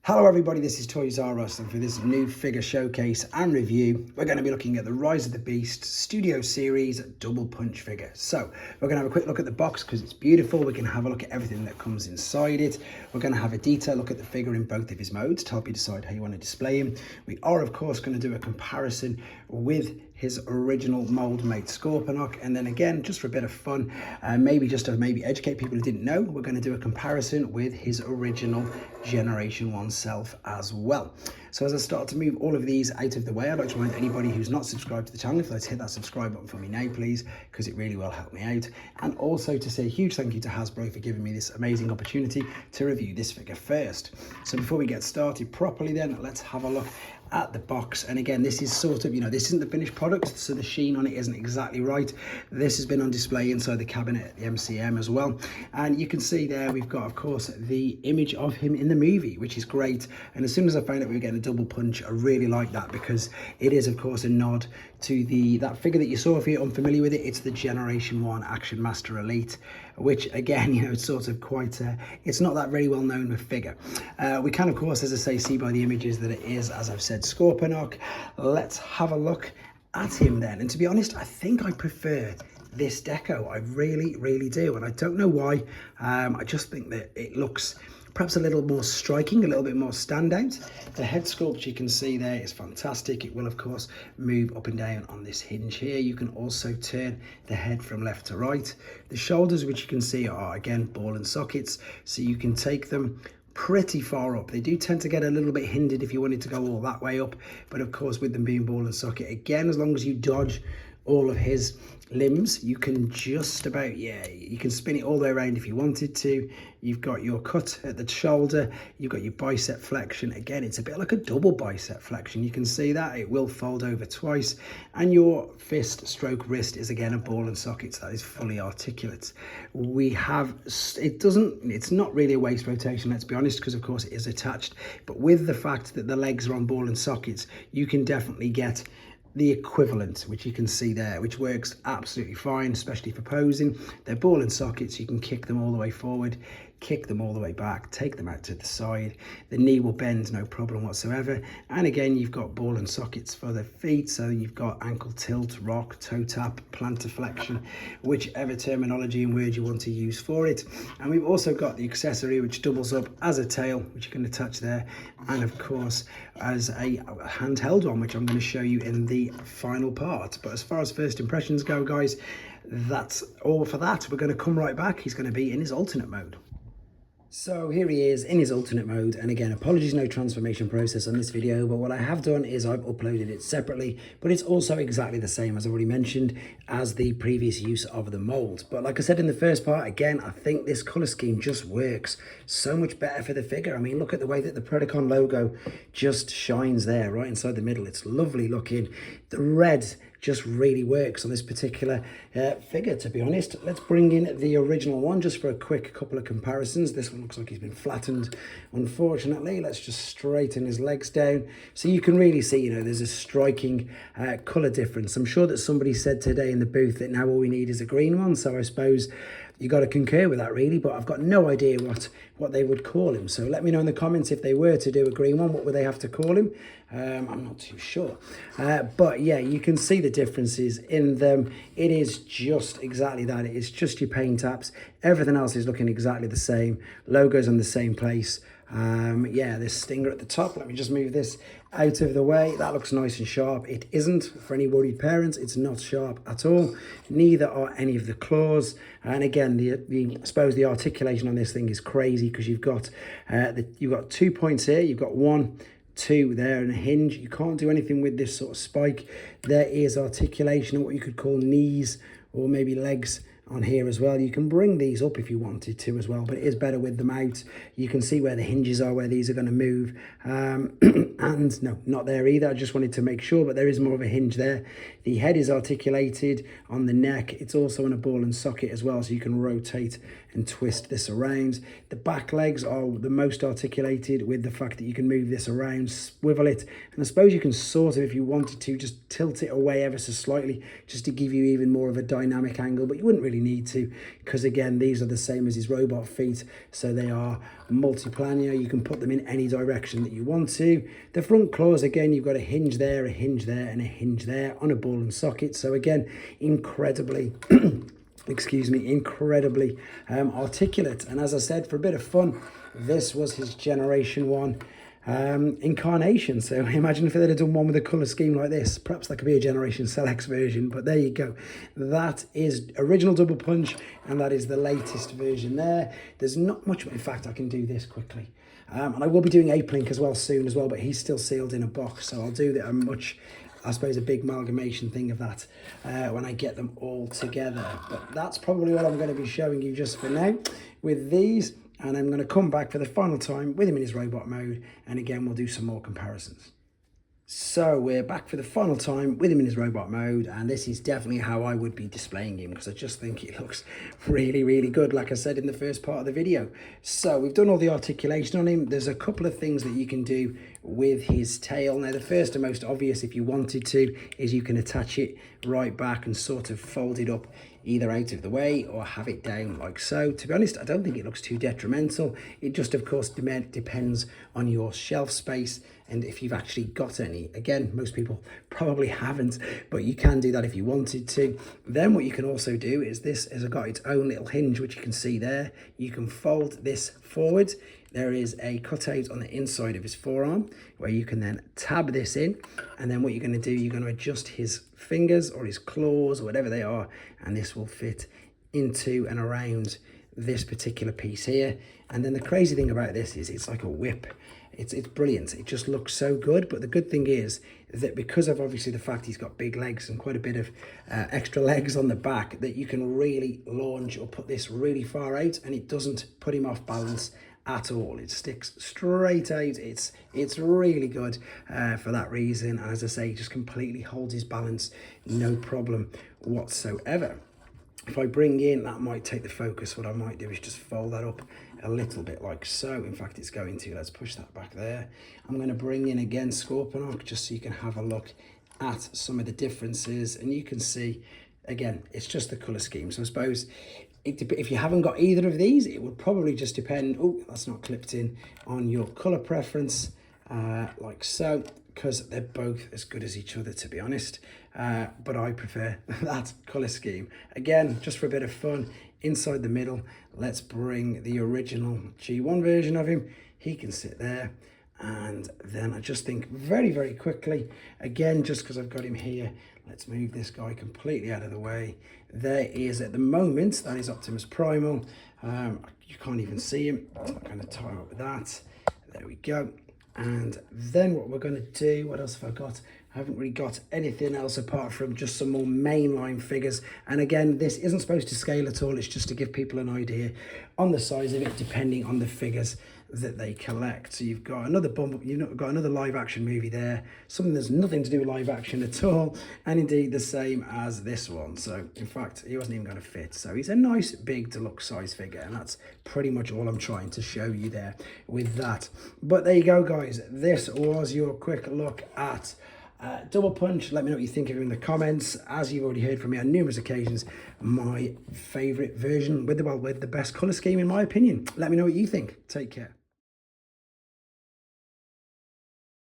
Hello everybody, this is Toys R Us, and for this new figure showcase and review, we're going to be looking at the Rise of the Beast Studio Series double punch figure. So we're going to have a quick look at the box because it's beautiful. We can have a look at everything that comes inside it. We're going to have a detailed look at the figure in both of his modes to help you decide how you want to display him. We are of course going to do a comparison with his original mold mate Scorponok, and then again, just for a bit of fun, maybe just to educate people who didn't know, we're going to do a comparison with his original Generation 1 self as well. So as I start to move all of these out of the way, I'd like to remind anybody who's not subscribed to the channel, if let's hit that subscribe button for me now please, because it really will help me out. And also to say a huge thank you to Hasbro for giving me this amazing opportunity to review this figure first. So before we get started properly then, let's have a look at the box. And again, this is sort of, this isn't the finished product, so the sheen on it isn't exactly right. This has been on display inside the cabinet at the MCM as well, and you can see there we've got of course the image of him in the movie, which is great. And as soon as I found out we were getting a double punch, I really like that, because it is of course a nod to that figure that you saw. If you're unfamiliar with it, it's the Generation 1 Action Master Elite, which again, it's sort of quite it's not that very well known a figure. We can of course, as I say, see by the images that it is, as I've said, Scorponok. Let's have a look at him then. And to be honest, I think I prefer this deco. I really do, and I don't know why. I just think that it looks perhaps a little more striking, a little bit more standout. The head sculpt you can see there is fantastic. It will of course move up and down on this hinge here. You can also turn the head from left to right. The shoulders, which you can see, are again ball and sockets, so you can take them pretty far up. They do tend to get a little bit hindered if you wanted to go all that way up, but of course with them being ball and socket, again, as long as you dodge all of his limbs, you can just about, you can spin it all the way around if you wanted to. You've got your cut at the shoulder, you've got your bicep flexion. Again, it's a bit like a double bicep flexion. You can see that it will fold over twice, and your fist stroke wrist is again a ball and socket, so that is fully articulate. We have, it's not really a waist rotation, let's be honest, because of course it is attached, but with the fact that the legs are on ball and sockets, you can definitely get the equivalent, which you can see there, which works absolutely fine, especially for posing. They're ball and sockets. You can kick them all the way forward, kick them all the way back, take them out to the side. The knee will bend, no problem whatsoever. And again, you've got ball and sockets for the feet, so you've got ankle tilt, rock, toe tap, plantar flexion, whichever terminology and word you want to use for it. And we've also got the accessory, which doubles up as a tail, which you can attach there, and of course as a handheld one, which I'm going to show you in the final part. But as far as first impressions go, guys, that's all for that. We're going to come right back. He's going to be in his alternate mode. So here he is in his alternate mode, and again, apologies, no transformation process on this video, but what I have done is I've uploaded it separately, but it's also exactly the same, as I already mentioned, as the previous use of the mold. But like I said in the first part, again, I think this color scheme just works so much better for the figure. I mean, look at the way that the Predacon logo just shines there right inside the middle. It's lovely looking. The red just really works on this particular figure, to be honest. Let's bring in the original one just for a quick couple of comparisons. This one looks like he's been flattened, unfortunately. Let's just straighten his legs down, so you can really see, there's a striking color difference. I'm sure that somebody said today in the booth that now all we need is a green one, so I suppose you got to concur with that really, but I've got no idea what they would call him. So let me know in the comments, if they were to do a green one, what would they have to call him? I'm not too sure. But yeah, you can see the differences in them. It is just exactly that. It is just your paint apps. Everything else is looking exactly the same. Logos in the same place. Yeah, this stinger at the top, let me just move this out of the way. That looks nice and sharp. It isn't, for any worried parents, it's not sharp at all. Neither are any of the claws. And again, I suppose the articulation on this thing is crazy, because you've got 2 points here. You've got 1, 2 there, and a hinge. You can't do anything with this sort of spike. There is articulation of what you could call knees or maybe legs on here as well. You can bring these up if you wanted to as well, but it is better with them out. You can see where the hinges are, where these are going to move. And no, not there either. I just wanted to make sure, but there is more of a hinge there. The head is articulated on the neck. It's also on a ball and socket as well, so you can rotate and twist this around. The back legs are the most articulated, with the fact that you can move this around, swivel it, and I suppose you can sort of, if you wanted to, just tilt it away ever so slightly, just to give you even more of a dynamic angle, but you wouldn't really really need to, because again, these are the same as his robot feet, so they are multi-planar. You can put them in any direction that you want to. The front claws, again, you've got a hinge there, and a hinge there on a ball and socket. So again, incredibly excuse me, incredibly articulate. And as I said, for a bit of fun, this was his Generation 1 incarnation. So imagine if they'd have done one with a colour scheme like this. Perhaps that could be a Generation Select version, but there you go. That is original Double Punch, and that is the latest version there. There's not much, in fact, I can do this quickly. And I will be doing Ape Link as well soon as well, but he's still sealed in a box, so I'll do that I suppose a big amalgamation thing of that when I get them all together. But that's probably what I'm going to be showing you just for now with these. And I'm going to come back for the final time with him in his robot mode. And again, we'll do some more comparisons. So we're back for the final time with him in his robot mode, and this is definitely how I would be displaying him, because I just think it looks really, really good, like I said in the first part of the video. So we've done all the articulation on him. There's a couple of things that you can do with his tail. Now, the first and most obvious, if you wanted to, is you can attach it right back and sort of fold it up either out of the way or have it down like so. To be honest, I don't think it looks too detrimental. It just, of course, depends on your shelf space and if you've actually got any. Again, most people probably haven't, but you can do that if you wanted to. Then what you can also do is this has got its own little hinge, which you can see there. You can fold this forward. There is a cutout on the inside of his forearm where you can then tab this in, and then what you're going to do, you're going to adjust his fingers or his claws or whatever they are, and this will fit into and around this particular piece here. And then the crazy thing about this is it's like a whip. It's brilliant. It just looks so good. But the good thing is that because of obviously the fact he's got big legs and quite a bit of extra legs on the back, that you can really launch or put this really far out, and it doesn't put him off balance at all. It sticks straight out. It's really good for that reason. And as I say, he just completely holds his balance, no problem whatsoever. If I bring in, that might take the focus. What I might do is just fold that up a little bit like so. In fact, it's going to. Let's push that back there. I'm going to bring in again Scorponok just so you can have a look at some of the differences. And you can see, again, it's just the colour scheme. So I suppose if you haven't got either of these, it would probably just depend, oh, that's not clipped in, on your colour preference, like so, because they're both as good as each other, to be honest. But I prefer that colour scheme. Again, just for a bit of fun, inside the middle, let's bring the original G1 version of him. He can sit there. And then I just think very, very quickly, again, just because I've got him here, let's move this guy completely out of the way. There is, at the moment, that is Optimus Primal. You can't even see him, so I'm going to tie up with that. There we go. And then what we're going to do, what else have I got? I haven't really got anything else apart from just some more mainline figures. And again, this isn't supposed to scale at all. It's just to give people an idea on the size of it, depending on the figures that they collect. So you've got another you've got another live action movie there, something that's nothing to do with live action at all, and indeed the same as this one. So in fact, he wasn't even going to fit. So he's a nice big deluxe size figure, and that's pretty much all I'm trying to show you there with that. But there you go, guys. This was your quick look at Double Punch. Let me know what you think of it in the comments. As you've already heard from me on numerous occasions, my favourite version with the best colour scheme in my opinion. Let me know what you think. Take care.